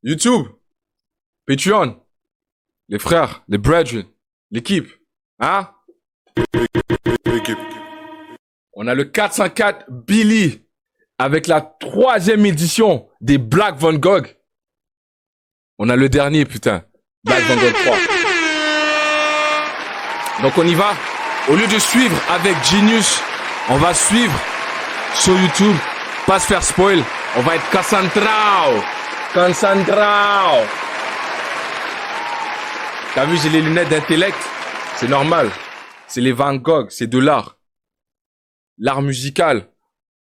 YouTube, Patreon, les frères, les brethren, l'équipe. Hein? On a le 404 Billy avec la 3e édition des Black Van Gogh. On a le dernier, putain. Black Van Gogh 3. Donc on y va. Au lieu de suivre avec Genius, on va suivre sur YouTube. Pas se faire spoil. On va être concentrao. Concentrao. T'as vu, j'ai les lunettes d'intellect. C'est normal. C'est les Van Gogh. C'est de l'art. L'art musical.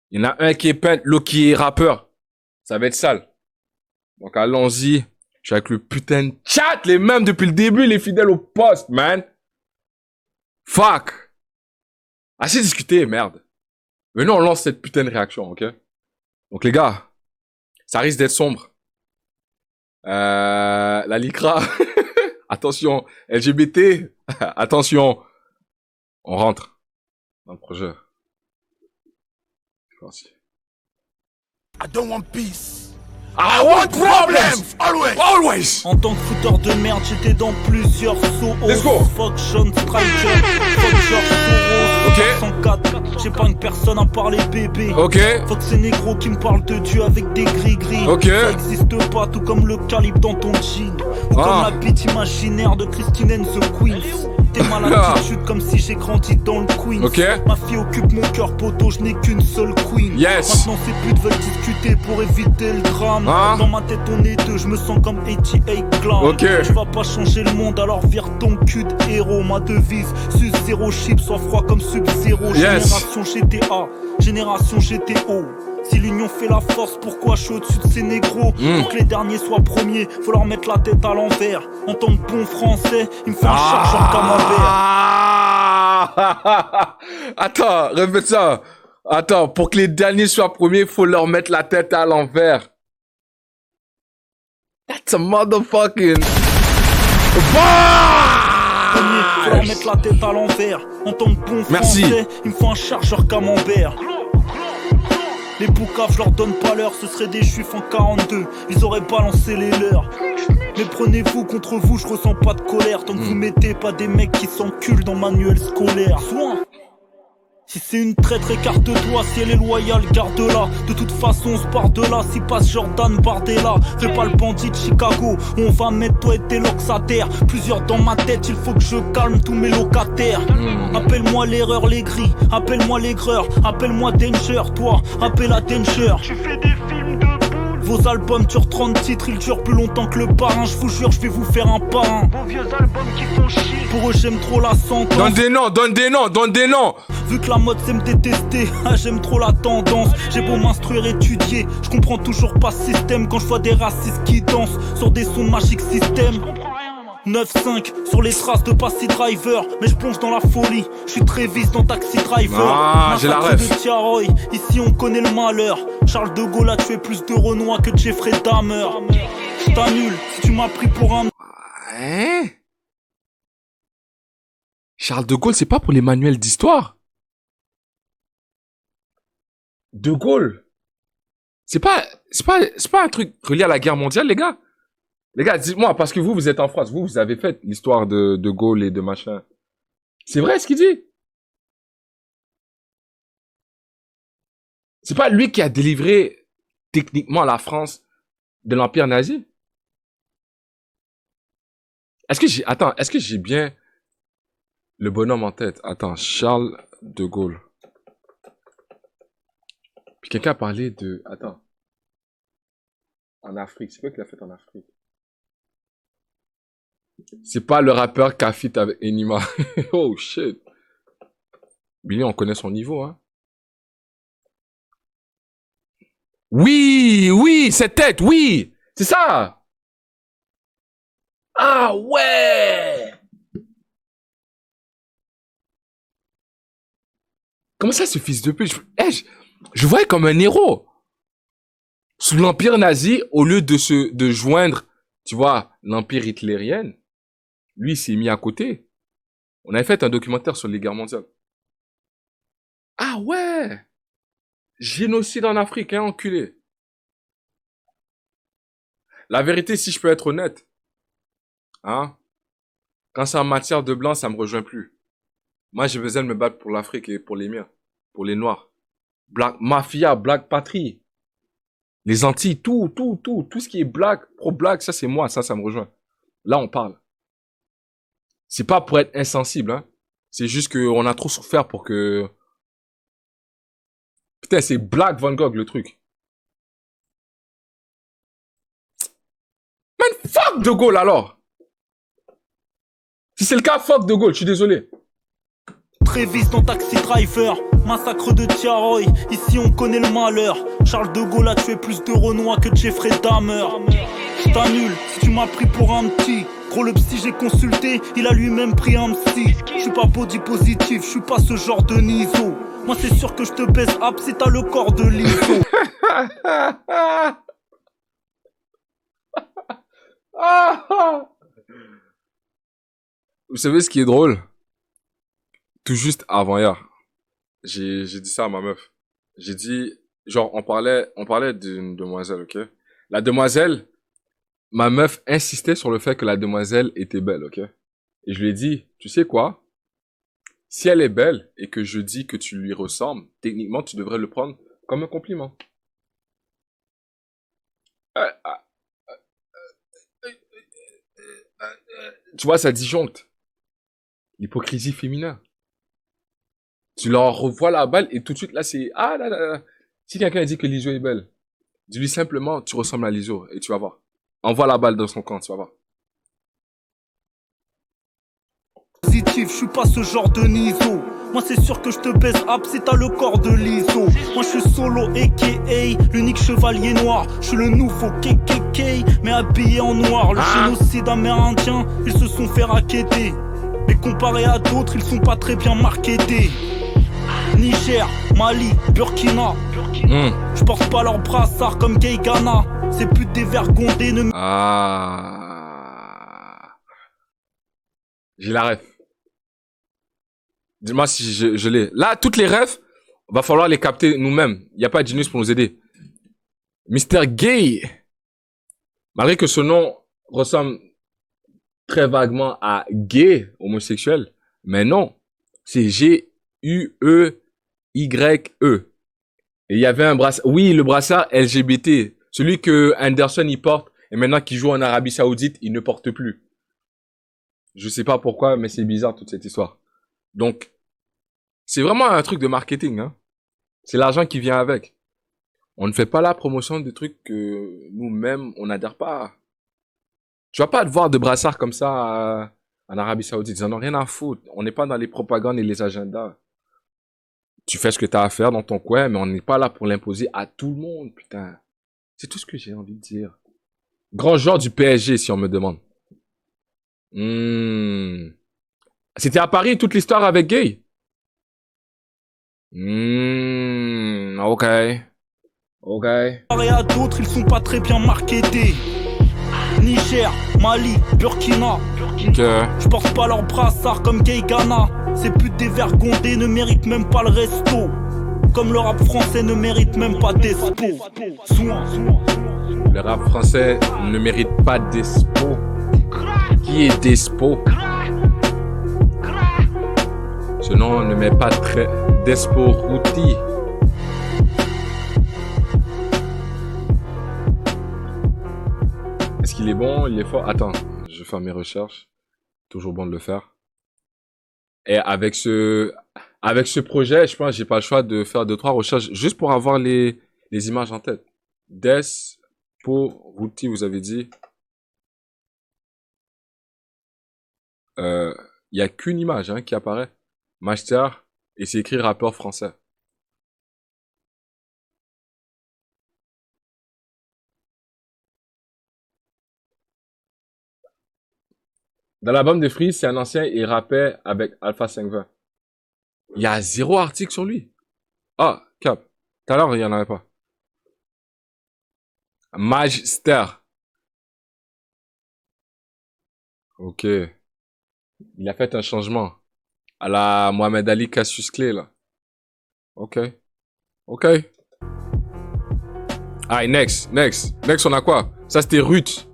Il y en a un qui est peintre, l'autre qui est rappeur. Ça va être sale. Donc allons-y. Je suis avec le putain de chat. Les mêmes depuis le début, les fidèles au poste, man. Fuck. Assez discuté, merde. Venez, on lance cette putain de réaction, ok? Donc les gars, ça risque d'être sombre. La lycra. Attention, LGBT. Attention. On rentre dans le projet. C'est parti. I don't want peace. I want problems! Always! Always! En tant que fouteur de merde, j'étais dans plusieurs sauts. Let's go! Fuck Sean Striker, fuck George Soros. Ok. 104, j'ai pas une personne à parler bébé. Ok. Fuck ces négros qui me parlent de Dieu avec des gris-gris. Ok. Ça existe pas, tout comme le calibre dans ton jean. Ou comme la bite imaginaire de Christine and the Queens. T'es mal attitude comme si j'ai grandi dans le Queens. Ok. Ma fille occupe mon cœur poteau, je n'ai qu'une seule queen. Yes. Maintenant ces putes veulent discuter pour éviter le drame. Dans ma tête on est deux, je me sens comme 88 Glam. Ok. Je vais pas changer le monde, alors vire ton cul de héros. Ma devise, sus zéro chip, sois froid comme Sub-Zero. Yes. Génération GTA, génération GTO. Si l'union fait la force, pourquoi je suis au-dessus de ces négros? Pour que les derniers soient premiers, faut leur mettre la tête à l'envers. En tant que bon français, il me faut un chargeur camembert. Attends, répète ça. Attends, pour que les derniers soient premiers, faut leur mettre la tête à l'envers. That's a motherfucking... Faut leur mettre la tête à l'envers. En tant que bon Merci. français, il me faut un chargeur camembert. Les boucaves, je leur donne pas l'heure, ce seraient des juifs en 42, ils auraient balancé les leurs. Mais prenez-vous contre vous, je ressens pas de colère, tant que vous mettez pas des mecs qui s'enculent dans manuel scolaire. Soin. Si c'est une traître, écarte-toi, si elle est loyale, garde-la. De toute façon, on se part de là, si passe Jordan Bardella. Fais pas le bandit de Chicago, on va mettre toi et tes locks à terre. Plusieurs dans ma tête, il faut que je calme tous mes locataires. Appelle-moi l'erreur, les gris, appelle-moi l'aigreur, appelle-moi Danger, toi, appelle à Danger. Tu fais des films de boules. Vos albums durent 30 titres, ils durent plus longtemps que le parrain. Je vous jure, je vais vous faire un parrain. Vos vieux albums qui font chier. Pour eux, j'aime trop la sentence. Donne des noms, donne des noms, donne des noms. Vu que la mode c'est me détester, j'aime trop la tendance. J'ai beau m'instruire, étudier, je comprends toujours pas ce système. Quand je vois des racistes qui dansent sur des sons magiques système. 9-5 sur les traces de Passy Driver, mais je plonge dans la folie. Je suis Travis dans Taxi Driver. J'ai la Massacre ref. de Tiaroy, ici on connaît le malheur. Charles de Gaulle a tué plus de Renois que Jeffrey Dahmer. Je t'annule si tu m'as pris pour un... Hein? Charles de Gaulle, c'est pas pour les manuels d'histoire. De Gaulle. C'est pas un truc relié à la guerre mondiale, les gars. Les gars, dites-moi, parce que vous êtes en France, vous avez fait l'histoire de Gaulle et de machin. C'est vrai ce qu'il dit? C'est pas lui qui a délivré techniquement la France de l'Empire nazi? Est-ce que j'ai bien le bonhomme en tête? Attends, Charles de Gaulle. Puis quelqu'un a parlé de... Attends. En Afrique. C'est quoi qu'il a fait en Afrique? C'est pas le rappeur qui a feat avec Enima. Oh shit. Billy, on connaît son niveau, hein. Oui, cette tête, oui. C'est ça. Ah ouais. Comment ça, ce fils de pute? Je voyais comme un héros. Sous l'empire nazi, au lieu de joindre, tu vois, l'empire hitlérien, lui, il s'est mis à côté. On avait fait un documentaire sur les guerres mondiales. Ah ouais! Génocide en Afrique, hein, enculé. La vérité, si je peux être honnête, hein, quand c'est en matière de blanc, ça me rejoint plus. Moi, j'ai besoin de me battre pour l'Afrique et pour les miens, pour les Noirs. Black Mafia, Black Patrie, les Antilles, tout ce qui est black, pro-black, ça c'est moi, ça me rejoint. Là, on parle. C'est pas pour être insensible, hein. C'est juste qu'on a trop souffert pour que... Putain, c'est Black Van Gogh, le truc. Man, fuck De Gaulle, alors. Si c'est le cas, fuck De Gaulle, je suis désolé. Trévis dans Taxi Driver, massacre de Tiaroy, ici on connaît le malheur. Charles de Gaulle a tué plus de Renois que Jeffrey Dahmer. Je t'annule si tu m'as pris pour un petit. Gros le psy j'ai consulté, il a lui-même pris un psy. Je suis pas body positif, je suis pas ce genre de niso. Moi c'est sûr que je te baisse ap si t'as le corps de l'ISO. Vous savez ce qui est drôle? Tout juste avant hier, j'ai dit ça à ma meuf. J'ai dit, genre, on parlait d'une demoiselle, ok? La demoiselle, ma meuf insistait sur le fait que la demoiselle était belle, ok? Et je lui ai dit, tu sais quoi? Si elle est belle et que je dis que tu lui ressembles, techniquement, tu devrais le prendre comme un compliment. Tu vois, ça disjoncte. L'hypocrisie féminin. Tu leur revois la balle et tout de suite, là, c'est... Ah là là là. Si quelqu'un dit que Liso est belle, dis-lui simplement, tu ressembles à Liso et tu vas voir. Envoie la balle dans son camp, tu vas voir. Positif, je suis pas ce genre de niso. Moi c'est sûr que je te baisse ap si t'as le corps de l'ISO. Moi je suis solo aka l'unique chevalier noir. Je suis le nouveau KKK mais habillé en noir. Le génocide amérindien, ils se sont fait racketter. Mais comparé à d'autres, ils sont pas très bien marketés. Niger, Mali, Burkina. Je porte pas leur brassard comme Gay Ghana. C'est plus dévergondé ne... Ah. J'ai la ref. Dis-moi si je l'ai. Là, toutes les refs, va falloir les capter nous-mêmes. Il n'y a pas de Genius pour nous aider. Mr. Gay. Malgré que ce nom ressemble très vaguement à gay, homosexuel. Mais non. C'est G-U-E-Y-E. Et il y avait un brassard. Oui, le brassard LGBT. Celui que Anderson y porte. Et maintenant qu'il joue en Arabie Saoudite, il ne porte plus. Je sais pas pourquoi, mais c'est bizarre toute cette histoire. Donc, c'est vraiment un truc de marketing, hein. C'est l'argent qui vient avec. On ne fait pas la promotion de trucs que nous-mêmes, on n'adhère pas. Tu vas pas te voir de brassard comme ça en Arabie Saoudite. Ils en ont rien à foutre. On n'est pas dans les propagandes et les agendas. Tu fais ce que tu as à faire dans ton coin, mais on n'est pas là pour l'imposer à tout le monde, putain. C'est tout ce que j'ai envie de dire. Grand joueur du PSG, si on me demande. C'était à Paris toute l'histoire avec Gay. Ok. Comparé à d'autres, ils sont pas très bien marketés. Niger, Mali, Burkina. Je porte pas leur brassard comme Gay Ghana. Ces putes dévergondées ne méritent même pas le resto. Comme le rap français ne mérite même pas d'espo. Le rap français ne mérite pas d'espo. Qui est d'espo? Ce nom ne met pas très d'espo routi. Est-ce qu'il est bon? Il est fort? Attends, je vais faire mes recherches. Toujours bon de le faire. Et avec ce projet, je pense que j'ai pas le choix de faire 2-3 recherches juste pour avoir les images en tête. Despo routi, vous avez dit. Il y a qu'une image hein, qui apparaît. Master, et c'est écrit rappeur français. Dans l'album de Freeze, c'est un ancien et rappait avec Alpha 520. Il y a 0 article sur lui. Ah, cap. Tout à l'heure, il n'y en avait pas. Master. Ok. Il a fait un changement. À la Mohamed Ali Cassius Clay, là. Ok. Alright, next. Next, on a quoi? Ça, c'était Roots.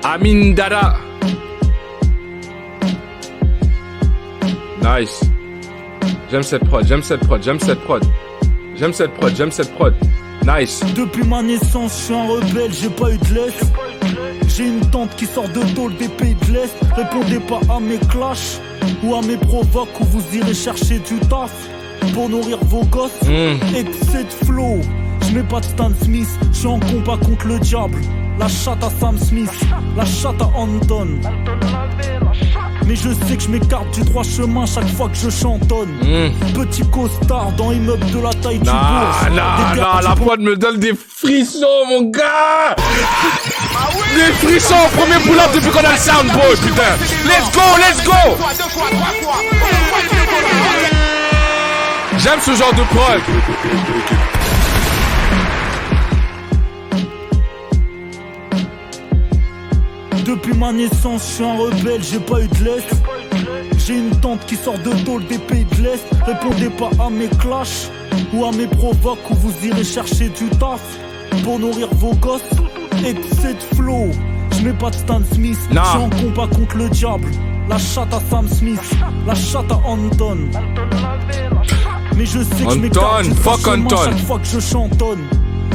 Amin Dada. Nice. J'aime cette prod. Nice. Depuis ma naissance, je suis un rebelle, j'ai pas eu de laisse. J'ai une tante qui sort de tôle des pays de l'Est. Répondez pas à mes clashs ou à mes provoques où vous irez chercher du taf pour nourrir vos gosses. Excès de flow, je mets pas de Stan Smith. Je suis en combat contre le diable. La chatte à Sam Smith, la chatte à Anton. Mais je sais que je m'écarte du droit chemin chaque fois que je chantonne. Petit costard dans immeuble de la taille du bourg. Non, la prod me donne des frissons, mon gars. Des frissons, premier pull-up depuis qu'on a le soundboard, putain. Let's go. J'aime ce genre de prod. Depuis ma naissance, je suis un rebelle, j'ai pas eu de laisse. J'ai une tante qui sort de tôle des pays de l'Est. Répondez pas à mes clashs ou à mes provoques où vous irez chercher du taf pour nourrir vos gosses. Excès de flow, je mets pas de Stan Smith. Je suis en combat contre le diable. La chatte à Sam Smith, la chatte à Anton. Mais je sais que je m'écarte du droit chemin chaque fois que je chantonne.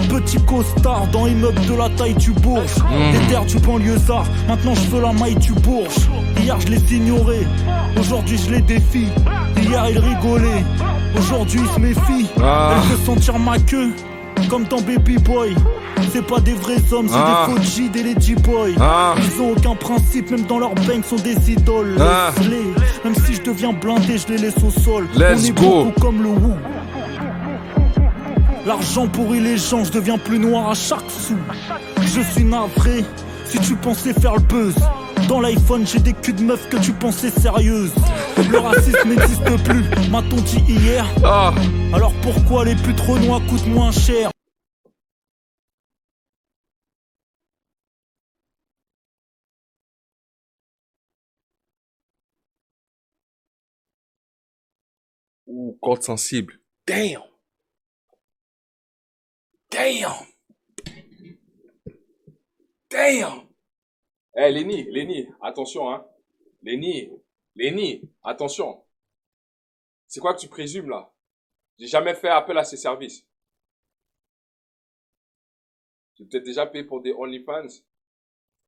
Petit costard dans immeuble de la taille du Bourges. Des terres du banlieusard, maintenant je veux la maille du Bourges. Hier je les ignorais, aujourd'hui je les défie. Hier ils rigolaient, aujourd'hui ils se méfient. Elle veut sentir ma queue, comme dans Baby Boy. C'est pas des vrais hommes, c'est des faux G, des lady boys. Ils ont aucun principe, même dans leur bank sont des idoles. Laisse-les, même si je deviens blindé, je les laisse au sol. On est beaucoup comme le Wu. L'argent pourrit les gens, je deviens plus noir à chaque sou. Je suis navré, si tu pensais faire le buzz. Dans l'iPhone, j'ai des culs de meufs que tu pensais sérieuses. Le racisme n'existe plus, m'a-t-on dit hier. Alors pourquoi les putes renois coûtent moins cher? Ouh, corde sensible. Damn. Eh, Lenny, attention, hein. Lenny, attention. C'est quoi que tu présumes, là? J'ai jamais fait appel à ces services. J'ai peut-être déjà payé pour des OnlyFans,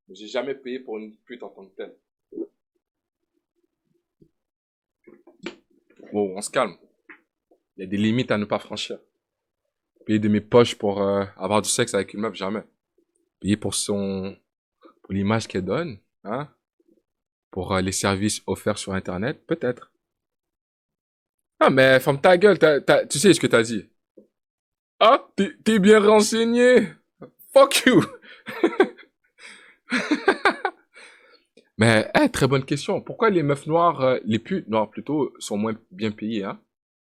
mais j'ai jamais payé pour une pute en tant que telle. Bon, on se calme. Il y a des limites à ne pas franchir. Payer de mes poches pour avoir du sexe avec une meuf, jamais. Payer pour l'image qu'elle donne, hein. Pour les services offerts sur Internet, peut-être. Ah, mais ferme ta gueule, tu sais ce que t'as dit. Ah, t'es bien renseigné. Fuck you. Mais, très bonne question. Pourquoi les meufs noires, les putes noires plutôt, sont moins bien payées, hein?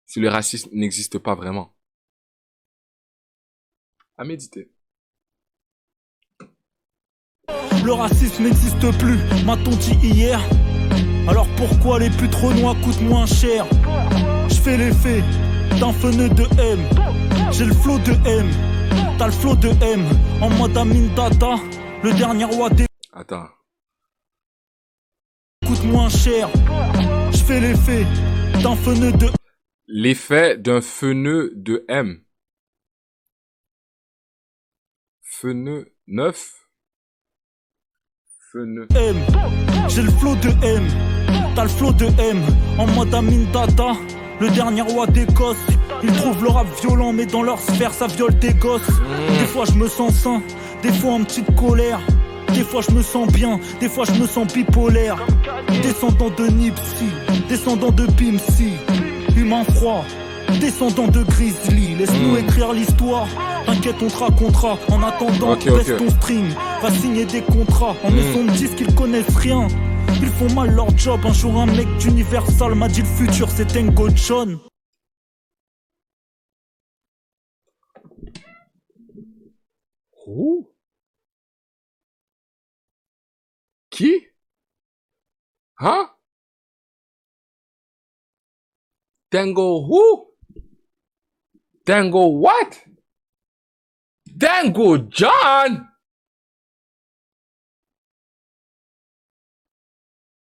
Si le racisme n'existe pas vraiment. À méditer. Le racisme n'existe plus, m'a-t-on dit hier. Alors pourquoi les putes renois coûtent moins cher? Je fais l'effet d'un feneux de M. J'ai le flow de M. T'as le flow de M. En mode Amin Dada, le dernier roi des... Attends. Coûte moins cher. Je fais l'effet d'un feneux de... L'effet d'un feneux de M. Feneux neuf. Feneux. M. J'ai le flow de M. T'as le flow de M. En mode Amin Dada, le dernier roi d'Écosse. Ils trouvent le rap violent, mais dans leur sphère ça viole des gosses. Des fois je me sens sain, des fois en petite colère. Des fois je me sens bien, des fois je me sens bipolaire. Descendant de Nipsey, descendant de Pimsy, humain froid, descendant de Grizzly. Laisse-nous écrire l'histoire, t'inquiète on te racontera. En attendant, baisse ton string, va signer des contrats. En maison de disques ils connaissent rien, ils font mal leur job. Un jour un mec d'Universal m'a dit le futur c'est Tango John. Oh. Qui? Hein? Tango who? Tango what? Tango John?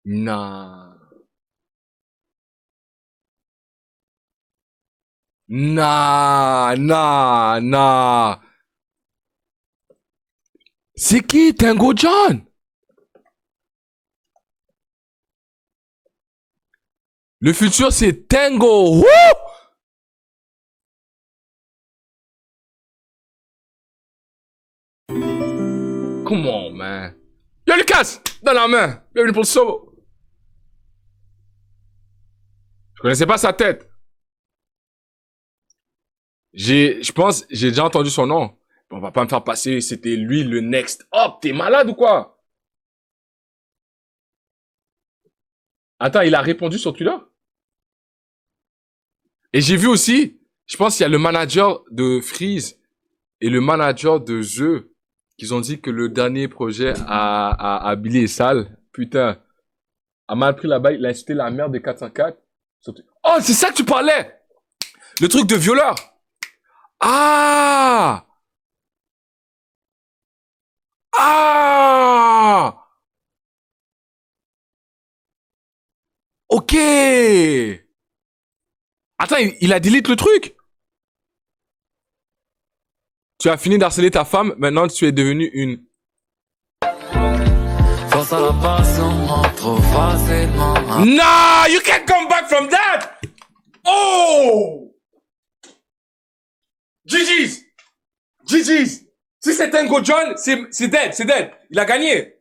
Nah. Nah. C'est qui Tango John? Le futur c'est Tango. Woo! Come on, man. Yo, Lucas! Dans la main. Bienvenue pour le saut. Je connaissais pas sa tête. Je pense, j'ai déjà entendu son nom. On va pas me faire passer, c'était lui le next up. T'es malade ou quoi? Attends, il a répondu sur Twitter? Et j'ai vu aussi, je pense qu'il y a le manager de Freeze et le manager de The qui ont dit que le dernier projet à Billy est sale. Putain. A mal pris la balle, il a insulté la mère de 404. Oh, c'est ça que tu parlais! Le truc de violeur! Ah! Ah! Ok! Attends, il a delete le truc? Tu as fini d'harceler ta femme, maintenant tu es devenu une... Force à la passion, trop facilement. No, you can't come back from that! Oh! GG's! GG's! Si c'est Tango John, c'est dead. Il a gagné.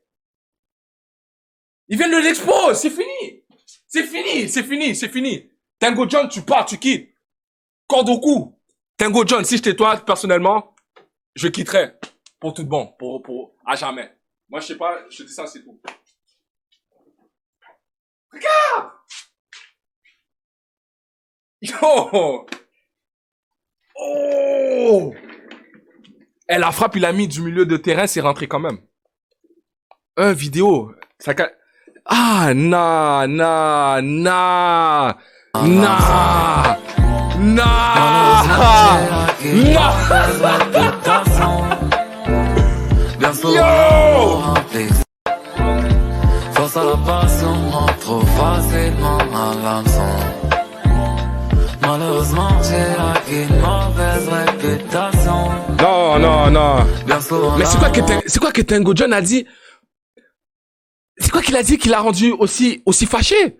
Il vient de l'expose, c'est fini. Tango John, tu pars, tu quittes. Corde au cou. Tango John, si j'étais toi, personnellement, je quitterais. Pour tout de bon. Pour, à jamais. Moi, je sais pas, je te dis ça, c'est tout. Regarde! Yo! Oh! Eh, la frappe, il a mis du milieu de terrain, c'est rentré quand même. Un vidéo. Ça... Ah, nah. Yo! Force à la passion, trop facilement à l'hameçon. Malheureusement, j'ai acquis une mauvaise réputation. Non. Bien souvent, Mais c'est quoi que Tango John a dit? C'est quoi qu'il a dit qui l'a rendu aussi fâché?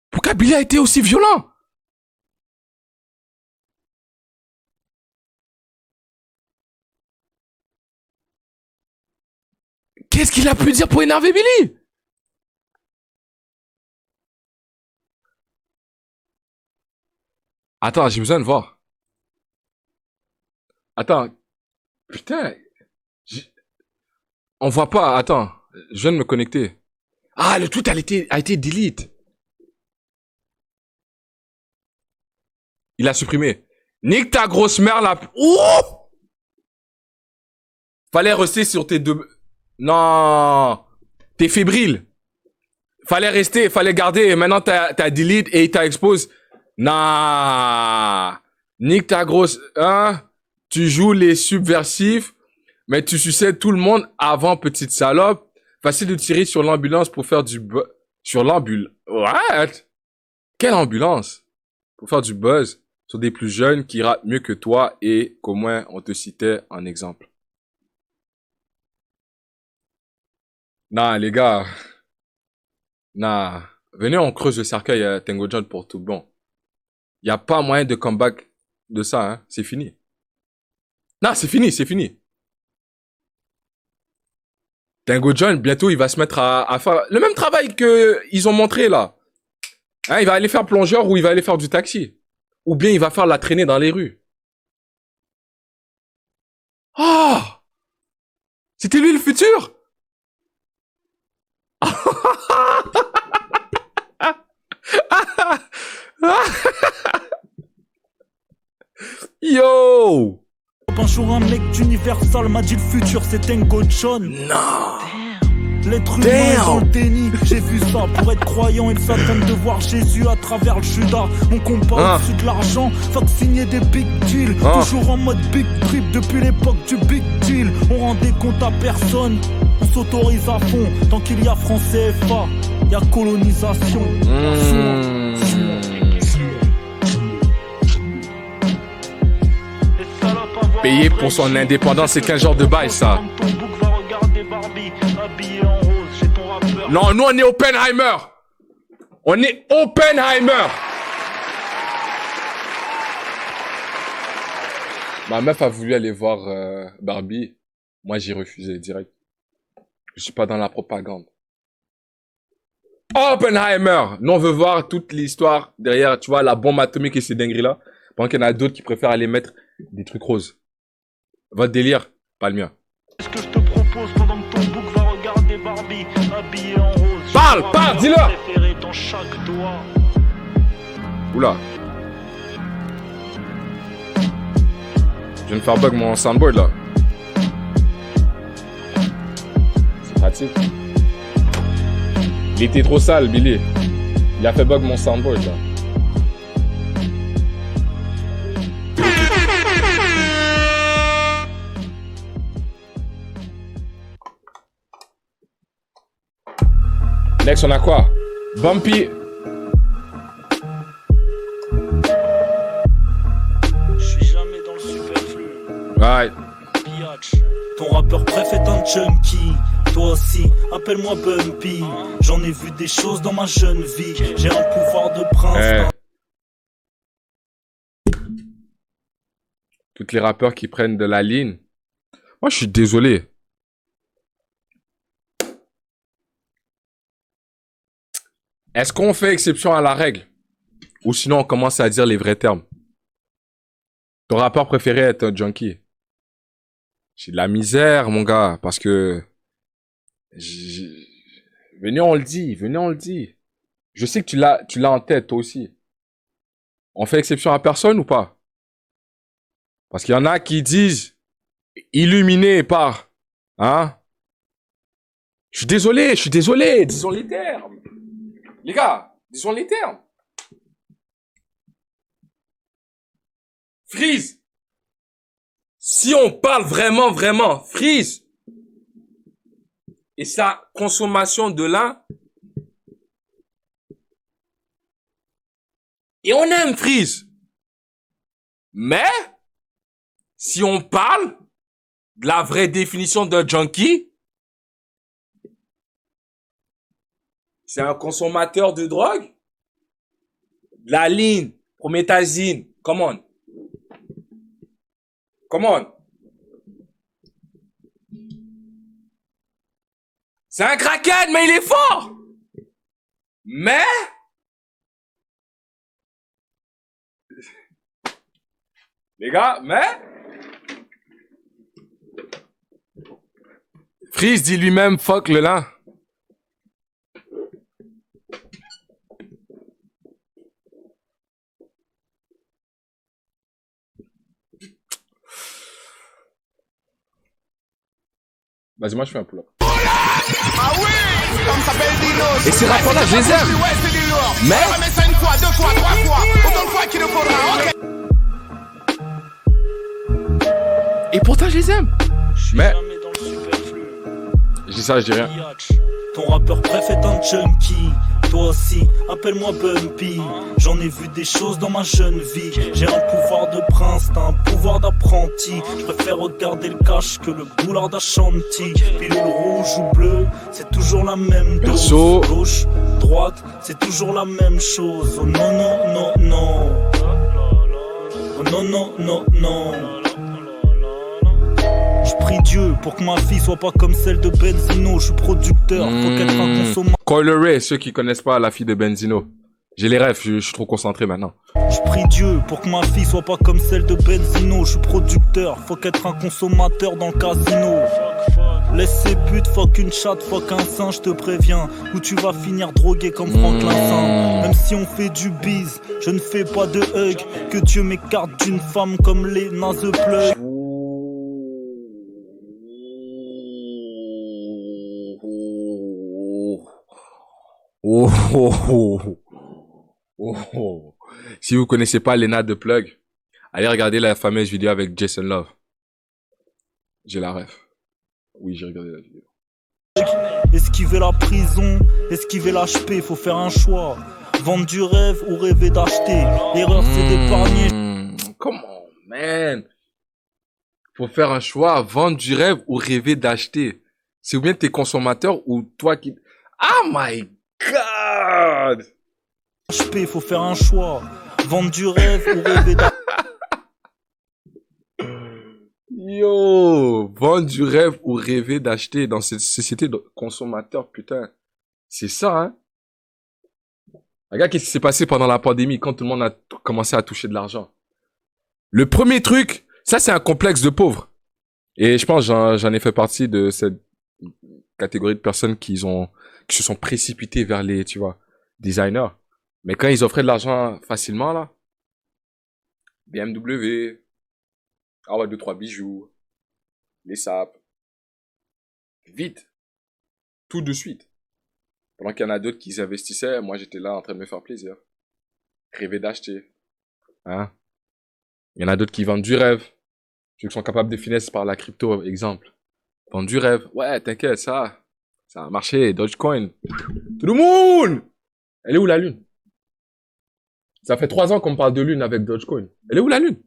Pourquoi Billy a été aussi violent? Qu'est-ce qu'il a pu dire pour énerver Billy? Attends, j'ai besoin de voir. Attends. Putain. On voit pas. Attends. Je viens de me connecter. Ah, le tweet a été delete. Il a supprimé. Nique ta grosse mère là. Ouh! Fallait rester sur tes deux... Non. T'es fébrile. Fallait garder. Et maintenant t'as delete et t'as expose. Nah. Nique ta grosse... Hein? Tu joues les subversifs, mais tu sucèdes tout le monde avant, petite salope. Facile de tirer sur l'ambulance pour faire du buzz. Sur l'ambulance. What? Quelle ambulance? Pour faire du buzz sur des plus jeunes qui rappent mieux que toi et qu'au moins on te citait en exemple. Nah, les gars. Nah. Venez, on creuse le cercueil à Tango John pour tout bon. Y a pas moyen de comeback de ça, hein. C'est fini. Non, c'est fini. Tango John, bientôt, il va se mettre à faire le même travail que ils ont montré, là. Hein, il va aller faire plongeur ou il va aller faire du taxi. Ou bien il va faire la traînée dans les rues. Oh! C'était lui le futur? Yo! Un jour, un mec d'Universal m'a dit le futur, c'est Tango John. Non! L'être humain est dans le déni, j'ai vu ça. Pour être croyant, ils s'attendent de voir Jésus à travers le Judas. Mon combat au-dessus de l'argent, vacciner des big deals. Toujours en mode big trip depuis l'époque du big deal. On rend des comptes à personne, on s'autorise à fond. Tant qu'il y a franc CFA, il y a colonisation. Payer pour son indépendance, c'est quel genre de bail ça? Non, nous on est Oppenheimer. On est Oppenheimer. Ma meuf a voulu aller voir Barbie. Moi j'ai refusé direct. Je suis pas dans la propagande. Oppenheimer. Nous on veut voir toute l'histoire derrière, tu vois, la bombe atomique et ces dingueries là. Pendant qu'il y en a d'autres qui préfèrent aller mettre des trucs roses. Votre délire, pas le mien. Ce que je te propose pendant que ton bouc va regarder Barbie habillé en rose. Parle, dis-le. Préféré dans chaque doigt. Oula. Je viens de faire bug mon soundboard là. C'est pratique. Il était trop sale, Billy. Il a fait bug mon soundboard là. Next, on a quoi? Bumpy. Je suis jamais dans le superflu. Right. Biatch. Ton rappeur préf est un junkie. Toi aussi, appelle-moi Bumpy. J'en ai vu des choses dans ma jeune vie. J'ai un pouvoir de prince. Toutes les rappeurs qui prennent de la ligne. Moi, je suis désolé. Est-ce qu'on fait exception à la règle? Ou sinon on commence à dire les vrais termes? Ton rappeur préféré est un junkie? J'ai de la misère, mon gars, parce que... Venez, on le dit. Je sais que tu l'as en tête, toi aussi. On fait exception à personne ou pas? Parce qu'il y en a qui disent... Illuminé par... Hein? Je suis désolé, disons les termes. Les gars, disons les termes. Freeze. Si on parle vraiment, Freeze. Et sa consommation de l'un. Et on aime Freeze. Mais, si on parle de la vraie définition d'un junkie, c'est un consommateur de drogue, de la ligne, promethazine, come on. C'est un crackhead, mais il est fort. Mais, les gars, Freeze dit lui-même fuck le lin. Vas-y, moi je fais un pull-up. Ah oui, comme s'appelle Dino. Et ces rappeurs-là, je les aime. Mais on va mettre ça une fois, deux fois, trois fois. Autant de fois qu'il nous faudra, ok. Et pourtant, je les aime. Mais je dis ça, je dis rien. Ton rappeur préf est un junkie. Toi aussi, appelle-moi Bumpy. J'en ai vu des choses dans ma jeune vie. J'ai un pouvoir de prince, t'as un pouvoir d'apprenti. Je préfère regarder le cash que le boulard d'Ashanti. Pilule rouge ou bleu, c'est toujours la même dose. Perso. Gauche, droite, c'est toujours la même chose. Oh non, non, non, non. Oh non, non, non, non. Je prie Dieu pour que ma fille soit pas comme celle de Benzino. Je suis producteur, faut qu'être un consommateur. Coil Ray, ceux qui connaissent pas la fille de Benzino. J'ai les rêves, je suis trop concentré maintenant. Je prie Dieu pour que ma fille soit pas comme celle de Benzino. Je suis producteur, faut qu'être un consommateur dans le casino. Laisse ces putes, fuck une chatte, fuck un singe, je te préviens. Ou tu vas finir drogué comme Franklin Saint. Même si on fait du bise, je ne fais pas de hug. Que Dieu m'écarte d'une femme comme les nazes plug. Oh, oh, oh, oh, oh. Si vous connaissez pas Lena de Plug, allez regarder la fameuse vidéo avec Jason Love. J'ai la ref. Oui, j'ai regardé la vidéo. Esquiver la prison, esquiver l'HP, faut faire un choix. Vendre du rêve ou rêver d'acheter. L'erreur c'est d'épargner. Comment, man? Faut faire un choix, vendre du rêve ou rêver d'acheter. C'est ou bien t'es consommateur ou toi qui... Oh my God! HP, faut faire un choix. Vendre du rêve ou rêver d'acheter. Yo! Vendre du rêve ou rêver d'acheter dans cette société de consommateurs, putain. C'est ça, hein? Regarde qu'est-ce qui s'est passé pendant la pandémie quand tout le monde a commencé à toucher de l'argent. Le premier truc, ça c'est un complexe de pauvres. Et je pense j'en ai fait partie de cette catégorie de personnes qui se sont précipitées vers les, tu vois, designers. Mais quand ils offraient de l'argent facilement, là, BMW, ah ouais, 2-3 bijoux, les sapes, vite, tout de suite. Pendant qu'il y en a d'autres qui investissaient, moi j'étais là en train de me faire plaisir. Rêver d'acheter. Hein? Il y en a d'autres qui vendent du rêve. Ceux qui sont capables de finesse par la crypto, exemple. Vendre du rêve. Ouais, t'inquiète, ça a marché. Dogecoin. Tout le monde! Elle est où la lune? Ça fait 3 ans qu'on me parle de lune avec Dogecoin. Elle est où la lune?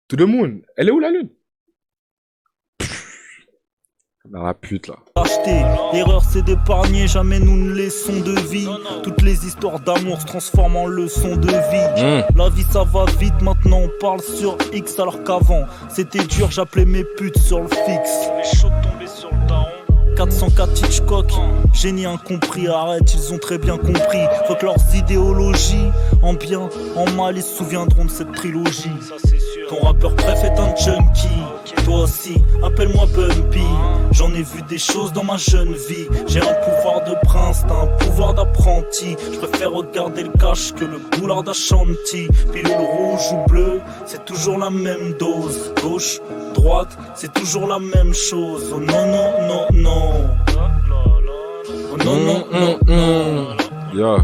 Tout le monde. Elle est où la lune? Dans la pute, là. Acheter. L'erreur c'est d'épargner, jamais nous ne laissons de vie. Toutes les histoires d'amour se transforment en leçons de vie. La vie ça va vite, maintenant on parle sur X alors qu'avant c'était dur, j'appelais mes putes sur le fixe. Les chauds tombés sur le daron. 404 Hitchcock, génie incompris, arrête, ils ont très bien compris. Faut que leurs idéologies, en bien, en mal, ils se souviendront de cette trilogie. Ça, c'est sûr. Ton rappeur préf est un junkie, toi aussi, appelle-moi Bumpy. J'en ai vu des choses dans ma jeune vie. J'ai un pouvoir de prince, t'as un pouvoir d'apprenti. Je préfère regarder le cash que le boulard d'Ashanti. Pilule rouge ou bleu, c'est toujours la même dose. Gauche, droite, c'est toujours la même chose. Oh non, non, non, non. Oh non, non, non, non. Yeah.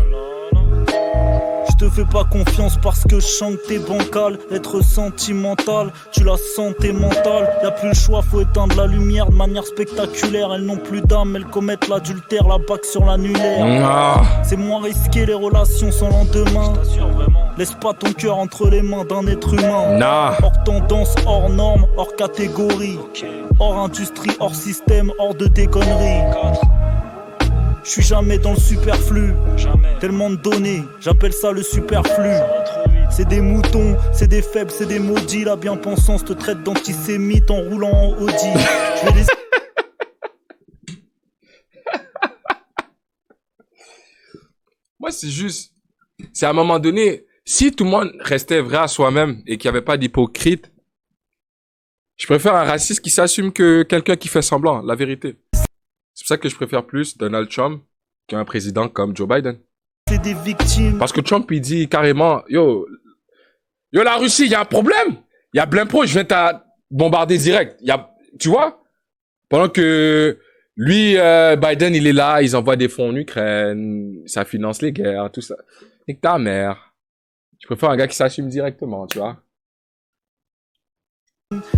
Je te fais pas confiance parce que je sens que t'es bancal. Être sentimental, tu la santé mentale. Y'a plus le choix, faut éteindre la lumière de manière spectaculaire. Elles n'ont plus d'âme, elles commettent l'adultère, la bague sur l'annulaire. C'est moins risqué les relations sans lendemain. Laisse pas ton cœur entre les mains d'un être humain. Hors tendance, hors norme, hors catégorie. Hors industrie, hors système, hors de tes conneries. Je suis jamais dans le superflu, tellement de données, j'appelle ça le superflu. C'est des moutons, c'est des faibles, c'est des maudits. La bien-pensance te traite d'antisémite en roulant en Audi. Je vais les... Moi c'est juste, c'est à un moment donné, si tout le monde restait vrai à soi-même et qu'il n'y avait pas d'hypocrite, je préfère un raciste qui s'assume que quelqu'un qui fait semblant, la vérité. C'est pour ça que je préfère plus Donald Trump qu'un président comme Joe Biden. C'est des victimes. Parce que Trump, il dit carrément, yo, la Russie, il y a un problème. Il y a Blimpro, je viens te bombarder direct. Tu vois? Pendant que lui, Biden, il est là, ils envoient des fonds en Ukraine, ça finance les guerres, tout ça. Et que ta mère. Je préfère un gars qui s'assume directement, tu vois?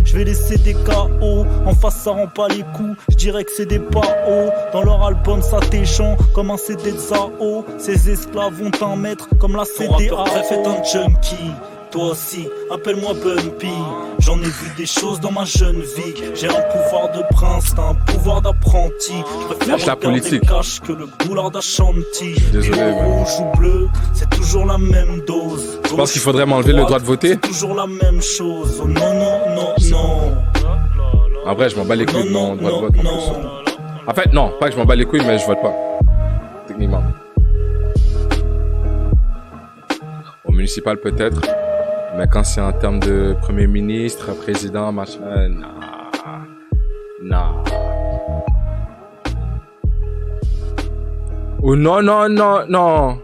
Je vais laisser des KO, en face ça rend pas les coups, je dirais que c'est des PAO. Dans leur album ça t'échant comme un CD de Zao. Ces esclaves vont t'en mettre comme la CDA. Bref est un junkie, toi aussi, appelle-moi Bumpy. J'en ai vu des choses dans ma jeune vie. J'ai un pouvoir de prince, t'as un pouvoir d'apprenti. Je préfère regarder le cash que le boulard d'Ashanti. Désolé, mais... rouge ou bleu, c'est toujours la même dose. Je pense qu'il faudrait m'enlever le droit de voter. C'est toujours la même chose. Oh non, non, non, non. En vrai, je m'en bats les couilles de mon droit de vote. En fait, non, pas que je m'en bats les couilles, mais je vote pas. Techniquement. Au municipal, peut-être. Mais quand c'est en termes de premier ministre, président, machin, non. Oh non, non, non, non.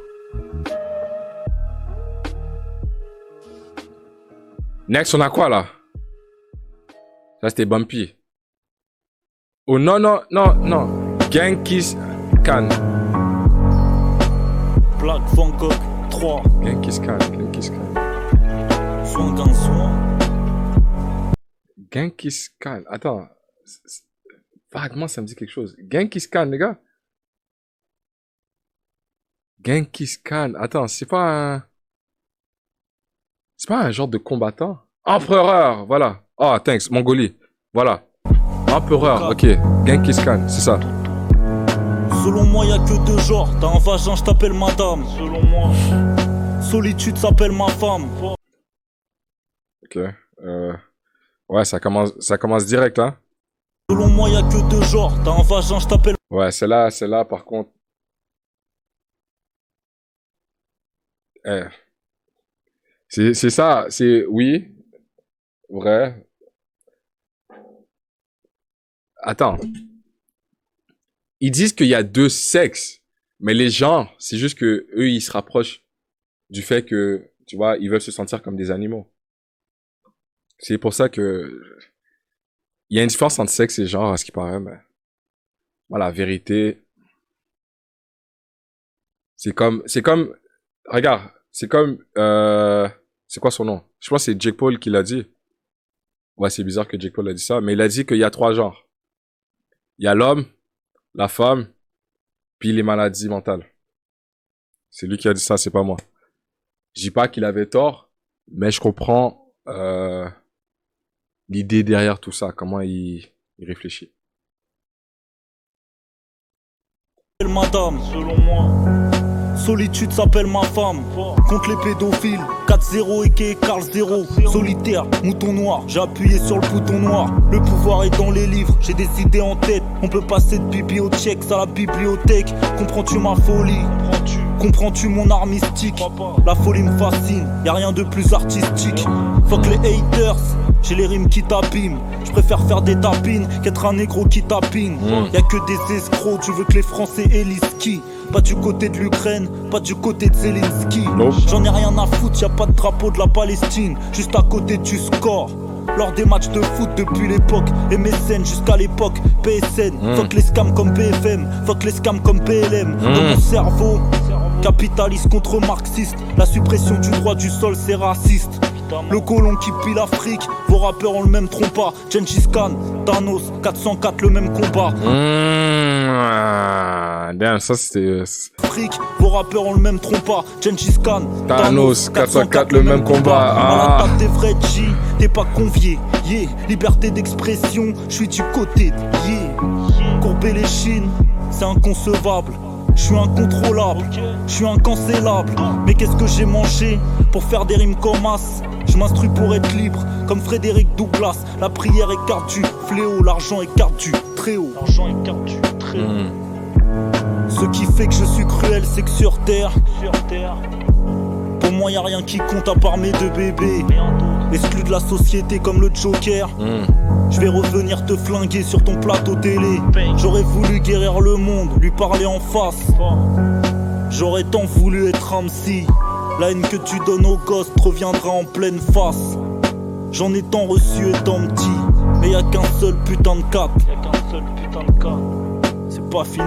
Next, on a quoi là? Ça, c'était Bumpy. Oh non, non, non, non. Gang Kiss. Khan. Black Van Gogh 3. Genghis Khan. Genghis Khan. Soin d'un soin. Genghis Khan. Attends. Vaguement, ça me dit quelque chose. Genghis Khan, les gars. Genghis Khan. Attends, c'est pas un... C'est pas un genre de combattant? Empereur, voilà. Oh, thanks, Mongolie. Voilà. Empereur, ok. Genghis Khan, c'est ça. Selon moi, y'a que deux genres. T'as un vagin, je t'appelle madame. Selon moi. Solitude s'appelle ma femme. Ok. Ouais, ça commence direct, hein. Selon moi, y'a que deux genres. T'as un vagin, je t'appelle. Ouais, celle-là, par contre. Eh. C'est ça, c'est oui, vrai. Attends. Ils disent qu'il y a deux sexes, mais les gens, c'est juste que eux, ils se rapprochent du fait que, tu vois, ils veulent se sentir comme des animaux. C'est pour ça que il y a une différence entre sexe et genre, à ce qui paraît, mais voilà, la vérité, c'est comme, regarde, c'est quoi son nom? Je pense que c'est Jake Paul qui l'a dit. Ouais, c'est bizarre que Jake Paul a dit ça, mais il a dit qu'il y a trois genres. Il y a l'homme, la femme, puis les maladies mentales. C'est lui qui a dit ça, c'est pas moi. Je dis pas qu'il avait tort, mais je comprends l'idée derrière tout ça, comment il réfléchit. Madame, selon moi. Solitude s'appelle ma femme. Contre les pédophiles. 4-0 et Carl 0. Solitaire, mouton noir. J'ai appuyé sur le bouton noir. Le pouvoir est dans les livres. J'ai des idées en tête. On peut passer de bibliothèque à la bibliothèque. Comprends-tu ma folie? Comprends-tu mon art mystique? La folie me fascine. Y'a rien de plus artistique. Fuck les haters. J'ai les rimes qui t'abîment. Je préfère faire des tapines qu'être un négro qui tapine. Y'a que des escrocs. Tu veux que les Français élisent qui? Pas du côté de l'Ukraine, pas du côté de Zelensky. J'en ai rien à foutre, y'a pas de drapeau de la Palestine. Juste à côté du score. Lors des matchs de foot depuis l'époque MSN jusqu'à l'époque PSN. Fuck les scams comme BFM, fuck les scams comme PLM. Dans mon cerveau, capitaliste contre marxiste. La suppression du droit du sol c'est raciste. Le colon qui pille l'Afrique, vos rappeurs ont le même trompa. Gengis Khan, Thanos, 404 le même combat. Damn, ça c'était... Afrique, vos rappeurs ont le même trompa. Gengis Khan, Thanos, 404 le même combat. À la table des vrais G, t'es pas convié. Yeah, liberté d'expression, je suis du côté de yeah. Courber les chines, c'est inconcevable. Je suis incontrôlable, je suis incancellable. Mais qu'est-ce que j'ai mangé pour faire des rimes comme As? Je m'instruis pour être libre, comme Frédéric Douglas. La prière écarte du fléau, l'argent écarte du très haut. L'argent écarte du très haut. Ce qui fait que je suis cruel, c'est que sur terre, pour moi y'a rien qui compte à part mes deux bébés. Exclu de la société comme le Joker. Je vais revenir te flinguer sur ton plateau télé. J'aurais voulu guérir le monde, lui parler en face. J'aurais tant voulu être un psy. La haine que tu donnes aux gosses te reviendra en pleine face. J'en ai tant reçu étant petit. Mais y'a qu'un seul putain de cap. C'est pas fini.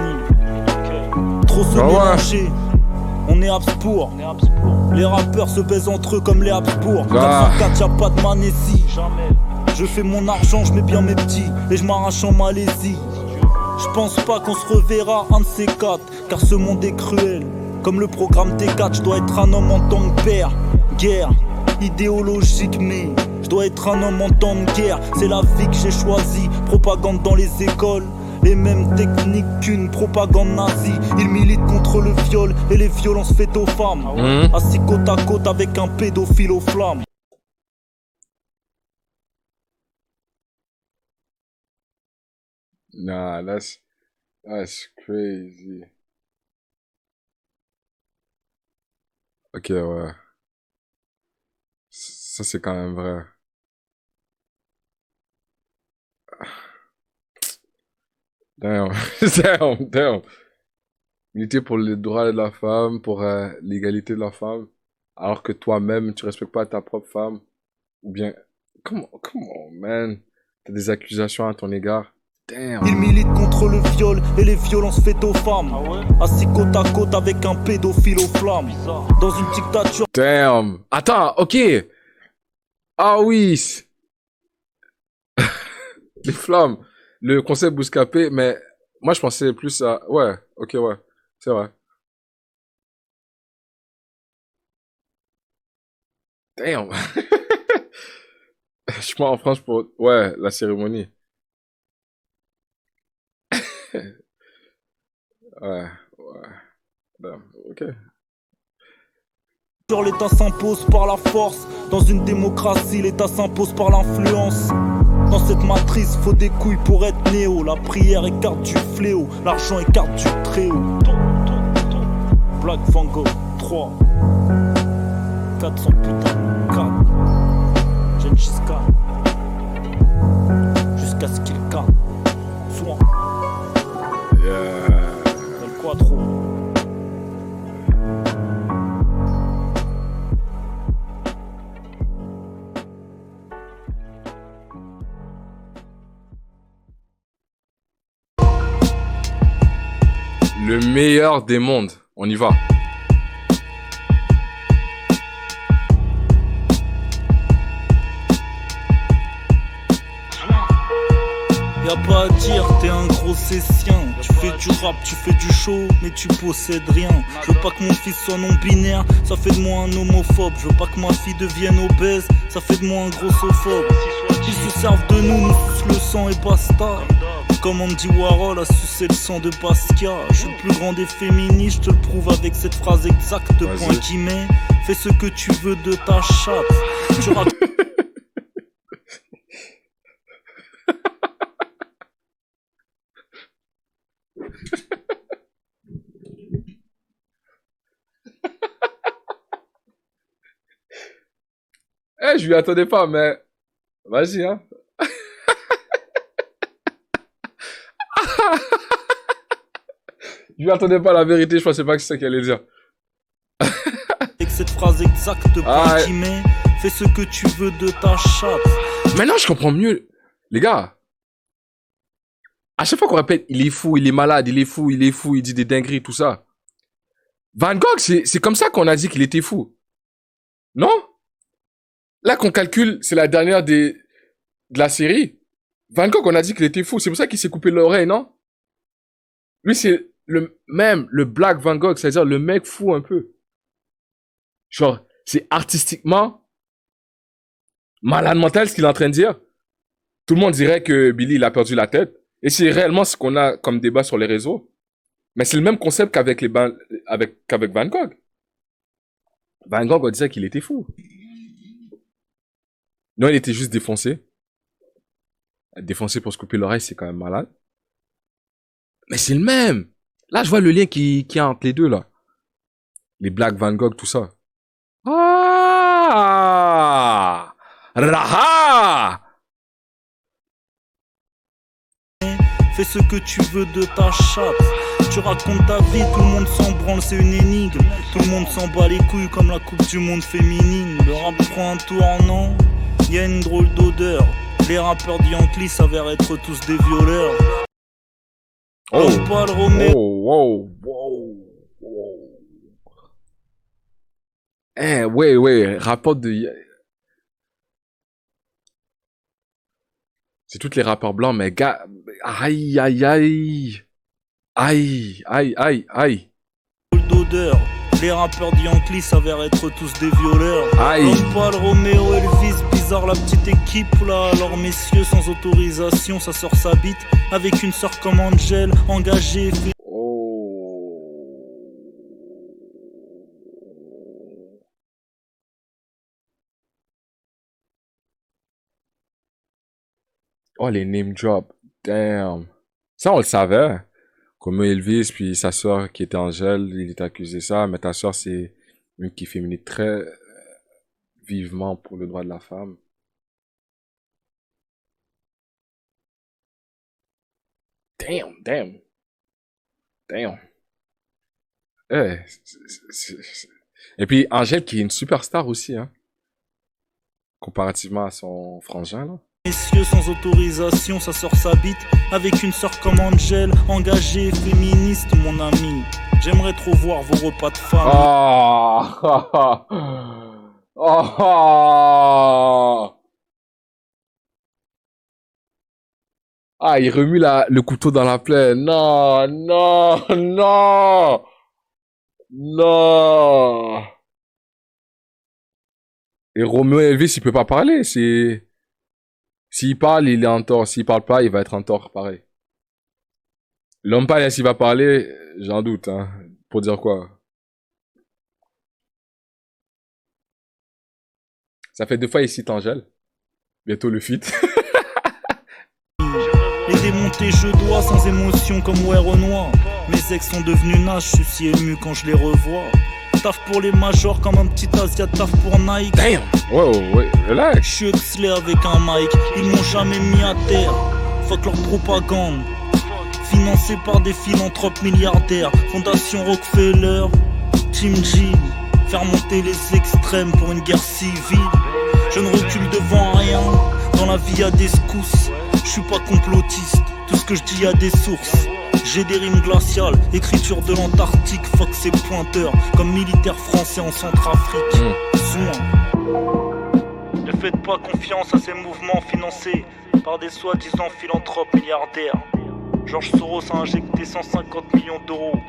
Trop se mélanger. On est Habsbourg. Les rappeurs se baisent entre eux comme les Habsbourg. 404 y'a pas de Manésie. Je fais mon argent, je mets bien mes petits. Et je m'arrache en Malaisie. Je pense pas qu'on se reverra un de ces quatre. Car ce monde est cruel. Comme le programme T4, je dois être un homme en temps de père. Guerre, idéologique mais je dois être un homme en temps de guerre. C'est la vie que j'ai choisie. Propagande dans les écoles. Les mêmes techniques qu'une propagande nazie. Ils militent contre le viol et les violences faites aux femmes. Assis côte à côte avec un pédophile aux flammes. Nah, that's crazy. Ok, ouais. Ça, c'est quand même vrai. Damn, damn. Militer pour les droits de la femme, pour l'égalité de la femme, alors que toi-même, tu respectes pas ta propre femme. Ou bien, come on, man. T'as des accusations à ton égard. Damn. Il milite contre le viol et les violences faites aux femmes. Assis côte à côte avec un pédophile aux flammes. Dans une dictature. Damn. Attends, ok. Ah oui. Les flammes. Le concept Bouscapé, mais moi je pensais plus à... Ouais, ok, ouais. C'est vrai. Damn. Je pars en France pour... Ouais, la cérémonie. Ouais, ouais. Damn. Ok. L'État s'impose par la force. Dans une démocratie, l'État s'impose par l'influence. Dans cette matrice, faut des couilles pour être néo. La prière écarte du fléau, l'argent écarte du très haut. Black Van Gogh 3 400 putain 4 Gengis Khan. Jusqu'à ce qu'il canne. Soin. El Quattro. Le meilleur des mondes. On y va. Y'a pas à dire, t'es un gros sessien. Tu fais du rap, tu fais du show, mais tu possèdes rien. Je veux pas que mon fils soit non-binaire, ça fait de moi un homophobe. Je veux pas que ma fille devienne obèse, ça fait de moi un grossophobe. Ils se servent de nous, nous sucent le sang et basta. Comme Andy Warhol a sucé le sang de Basquiat. Je suis le plus grand des féministes, je te le prouve avec cette phrase exacte. Point guillemets, fais ce que tu veux de ta chatte. Tu racontes. Eh, je lui attendais pas, mais... Vas-y, hein. Je lui attendais pas la vérité, je pensais pas que c'est ça qu'elle allait dire. Avec cette phrase exacte, point guillemets, fais ce que tu veux de ta chatte. Maintenant, je comprends mieux. Les gars, à chaque fois qu'on répète, il est fou, il est malade, il est fou, il dit des dingueries, tout ça. Van Gogh, c'est comme ça qu'on a dit qu'il était fou. Non? Là qu'on calcule, c'est la dernière de la série. Van Gogh, on a dit qu'il était fou. C'est pour ça qu'il s'est coupé l'oreille, non? Lui, c'est le Black Van Gogh, c'est-à-dire le mec fou un peu. Genre, c'est artistiquement malade mental ce qu'il est en train de dire. Tout le monde dirait que Billy, il a perdu la tête. Et c'est réellement ce qu'on a comme débat sur les réseaux. Mais c'est le même concept qu'avec Van Gogh. Van Gogh, on disait qu'il était fou. Non, il était juste défoncé. Défoncé pour se couper l'oreille, c'est quand même malade. Mais c'est le même. Là, je vois le lien qui y a entre les deux, là. Les Black Van Gogh, tout ça. Ah! Raha! Fais ce que tu veux de ta chatte. Tu racontes ta vie, tout le monde s'en branle, c'est une énigme. Tout le monde s'en bat les couilles comme la coupe du monde féminine. Le rap prend un tournant, y a une drôle d'odeur. Les rappeurs d'Yankee s'avèrent être tous des violeurs. Oh, Paul Romeo. wow. Eh, ouais, rapport de... C'est tous les rappeurs blancs, mais gars... Aïe. D'odeur. Les rappeurs d'Yankee s'avèrent être tous des violeurs. Aïe. Paul Romeo, Elvis, bizarre la petite équipe là. Alors messieurs, sans autorisation, sa sœur s'habite avec une sœur comme Angel, engagée. Oh, les name drops. Damn. Ça, on le savait. Comme Elvis, puis sa sœur qui était Angèle, il est accusé de ça. Mais ta sœur, c'est une qui féminine très vivement pour le droit de la femme. Damn. Eh, Et puis, Angèle qui est une superstar aussi, hein. Comparativement à son frangin, là. Messieurs sans autorisation, sa sœur s'habite avec une sœur comme Angel, engagée, féministe, mon ami. J'aimerais trop voir vos repas de famille. Ah, ah, ah, il remue le couteau dans la plaie. Non, non, non, non. Et Romeo Elvis, il peut pas parler. S'il parle, il est en tort. S'il parle pas, il va être en tort, pareil. L'homme pas, s'il va parler, j'en doute, hein. Pour dire quoi? Ça fait 2 fois ici, Angèle. Bientôt le feat. Les démonter, je dois, sans émotion comme ouais Renoir. Mes ex sont devenus nages, je suis si ému quand je les revois. Taf pour les majors comme un petit Asia, taf pour Nike. Damn! Ouais, relax. Je suis exlé avec un mic, ils m'ont jamais mis à terre. Fuck leur propagande. Financé par des philanthropes milliardaires. Fondation Rockefeller, Team G. Faire monter les extrêmes pour une guerre civile. Je ne recule devant rien. Dans la vie y'a des secousses. Je suis pas complotiste. Tout ce que je dis a des sources. J'ai des rimes glaciales, écriture de l'Antarctique. Fuck ces pointeurs, comme militaire français en Centrafrique. Soin. Ne faites pas confiance à ces mouvements financés par des soi-disant philanthropes milliardaires. George Soros a injecté 150 millions d'euros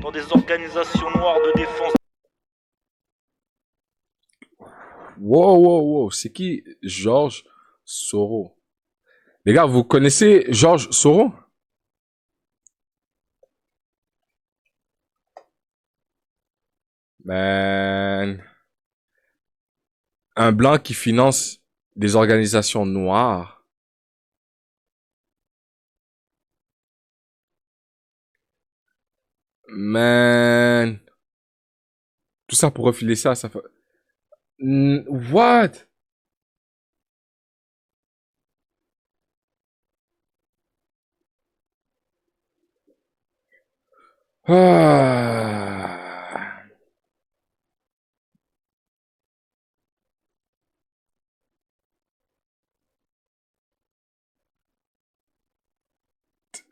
dans des organisations noires de défense. Wow. C'est qui George Soros? Les gars, vous connaissez George Soros? Man. Un blanc qui finance des organisations noires. Man. Tout ça pour refiler ça fait... What? Ah.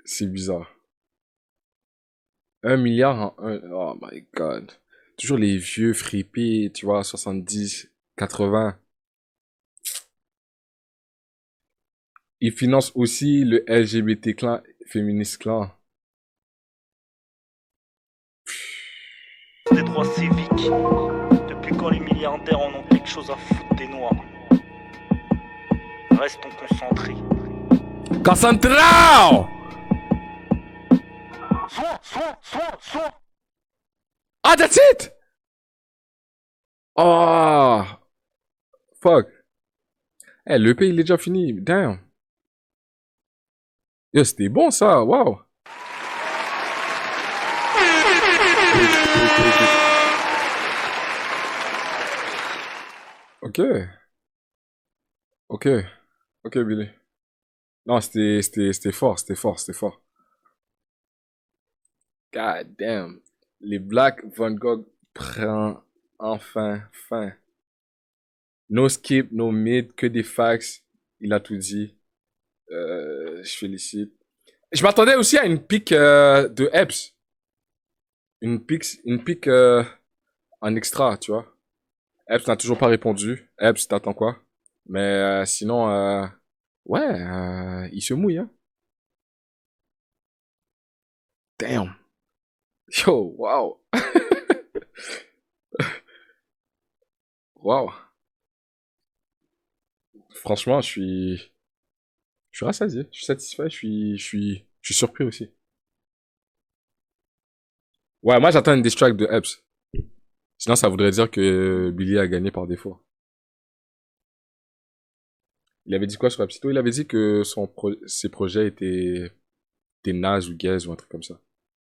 C'est bizarre. 1 milliard en un... Oh my god. Toujours les vieux fripés, tu vois, 70, 80. Ils financent aussi le LGBT clan, féministe clan. Des droits civiques. Depuis quand les milliardaires en ont quelque chose à foutre des noirs? Restons concentrés. Concentrao! Ah, that's it! Oh! Fuck. Eh, le pays il est déjà fini. Damn. Yo, c'était bon ça. Wow. Ok. Ok. Ok, Billy. Non, c'était fort, c'était fort, c'était fort. God damn. Les Black Van Gogh prend enfin fin. No skip, no mid, que des facts. Il a tout dit. Je félicite. Je m'attendais aussi à une pique de Epps. Une pique en extra, tu vois. Epps n'a toujours pas répondu. Epps, t'attends quoi? Mais sinon, ouais, il se mouille, hein. Damn. Yo, wow. Wow. Franchement, je suis rassasié, je suis satisfait, je suis surpris aussi. Ouais, moi j'attends une diss track de Epps. Sinon, ça voudrait dire que Billy a gagné par défaut. Il avait dit quoi sur Epsito? Il avait dit que ses projets étaient nazes ou gaze ou un truc comme ça.